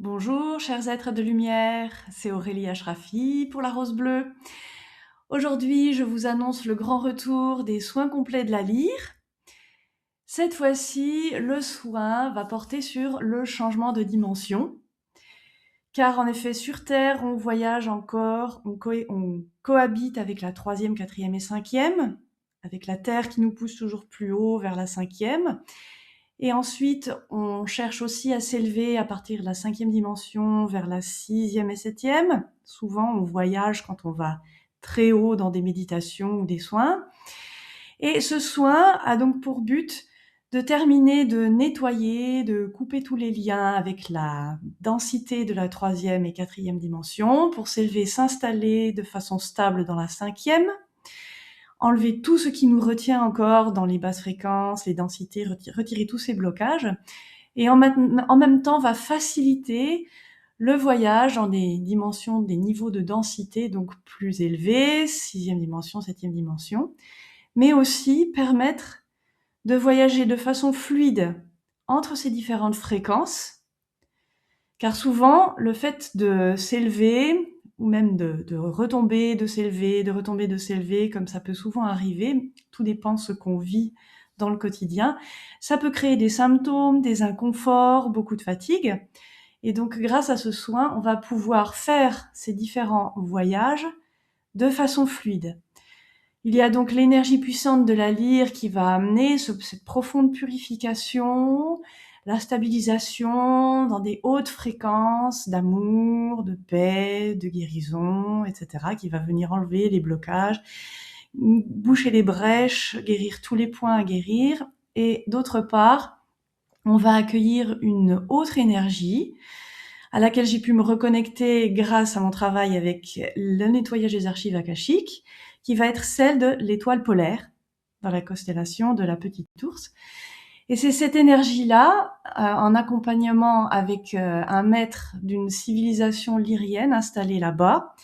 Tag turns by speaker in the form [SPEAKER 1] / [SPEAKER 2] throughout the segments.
[SPEAKER 1] Bonjour, chers êtres de lumière, c'est Aurélie Ashrafi pour la Rose Bleue. Aujourd'hui, je vous annonce le grand retour des soins complets de la lyre. Cette fois-ci, le soin va porter sur le changement de dimension. Car en effet, sur Terre, on voyage encore, on cohabite avec la 3e, 4e et 5e, avec la Terre qui nous pousse toujours plus haut vers la 5e. Et ensuite, on cherche aussi à s'élever à partir de la 5e dimension vers la 6e et 7e. Souvent, on voyage quand on va très haut dans des méditations ou des soins. Et ce soin a donc pour but de terminer, de nettoyer, de couper tous les liens avec la densité de la 3e et 4e dimension pour s'élever, s'installer de façon stable dans la 5e. Enlever tout ce qui nous retient encore dans les basses fréquences, les densités, retirer tous ces blocages. Et en même temps, va faciliter le voyage dans des dimensions, des niveaux de densité donc plus élevés, 6e dimension, 7e dimension, mais aussi permettre de voyager de façon fluide entre ces différentes fréquences, car souvent, le fait de s'élever, ou même de retomber, de s'élever, de retomber, de s'élever, comme ça peut souvent arriver, tout dépend de ce qu'on vit dans le quotidien, ça peut créer des symptômes, des inconforts, beaucoup de fatigue. Et donc, grâce à ce soin, on va pouvoir faire ces différents voyages de façon fluide. Il y a donc l'énergie puissante de la lyre qui va amener cette profonde purification, la stabilisation dans des hautes fréquences d'amour, de paix, de guérison, etc., qui va venir enlever les blocages, boucher les brèches, guérir tous les points à guérir. Et d'autre part, on va accueillir une autre énergie à laquelle j'ai pu me reconnecter grâce à mon travail avec le nettoyage des archives akashiques, qui va être celle de l'étoile polaire, dans la constellation de la Petite Ourse. Et c'est cette énergie-là, en accompagnement avec un maître d'une civilisation lyrienne installée là-bas,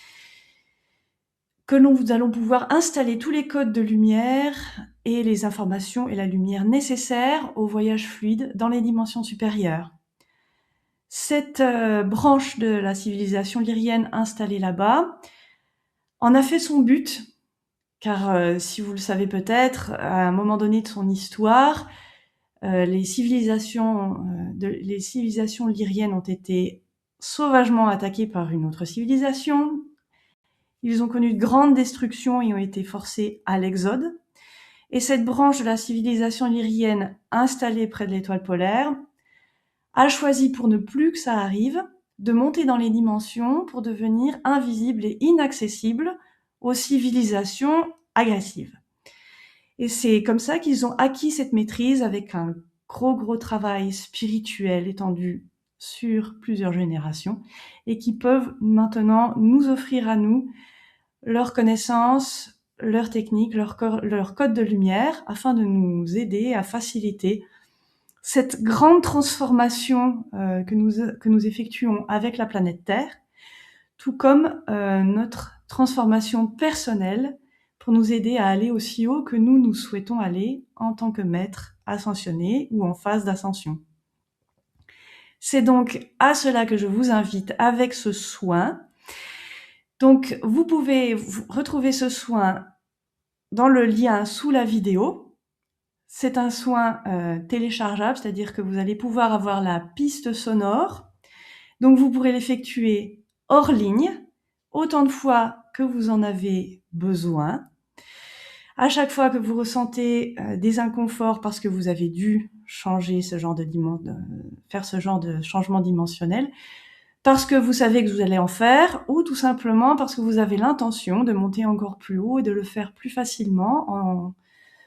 [SPEAKER 1] que nous allons pouvoir installer tous les codes de lumière et les informations et la lumière nécessaires au voyage fluide dans les dimensions supérieures. Cette branche de la civilisation lyrienne installée là-bas en a fait son but, car si vous le savez peut-être, à un moment donné de son histoire, les civilisations lyriennes ont été sauvagement attaquées par une autre civilisation. Ils ont connu de grandes destructions et ont été forcés à l'exode. Et cette branche de la civilisation lyrienne installée près de l'étoile polaire a choisi, pour ne plus que ça arrive, de monter dans les dimensions pour devenir invisible et inaccessible aux civilisations agressives. Et c'est comme ça qu'ils ont acquis cette maîtrise avec un gros travail spirituel étendu sur plusieurs générations et qui peuvent maintenant nous offrir à nous leurs connaissances, leurs techniques, leur code de lumière afin de nous aider à faciliter cette grande transformation que nous effectuons avec la planète Terre, tout comme notre transformation personnelle pour nous aider à aller aussi haut que nous souhaitons aller en tant que maître ascensionné ou en phase d'ascension. C'est donc à cela que je vous invite avec ce soin. Donc, vous pouvez retrouver ce soin dans le lien sous la vidéo. C'est un soin téléchargeable, c'est-à-dire que vous allez pouvoir avoir la piste sonore. Donc, vous pourrez l'effectuer hors ligne, autant de fois que vous en avez besoin. À chaque fois que vous ressentez des inconforts parce que vous avez dû changer faire ce genre de changement dimensionnel, parce que vous savez que vous allez en faire, ou tout simplement parce que vous avez l'intention de monter encore plus haut et de le faire plus facilement,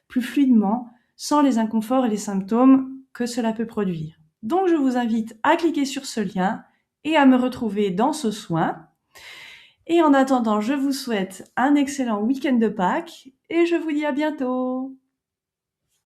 [SPEAKER 1] plus fluidement, sans les inconforts et les symptômes que cela peut produire. Donc je vous invite à cliquer sur ce lien et à me retrouver dans ce soin. Et en attendant, je vous souhaite un excellent week-end de Pâques et je vous dis à bientôt.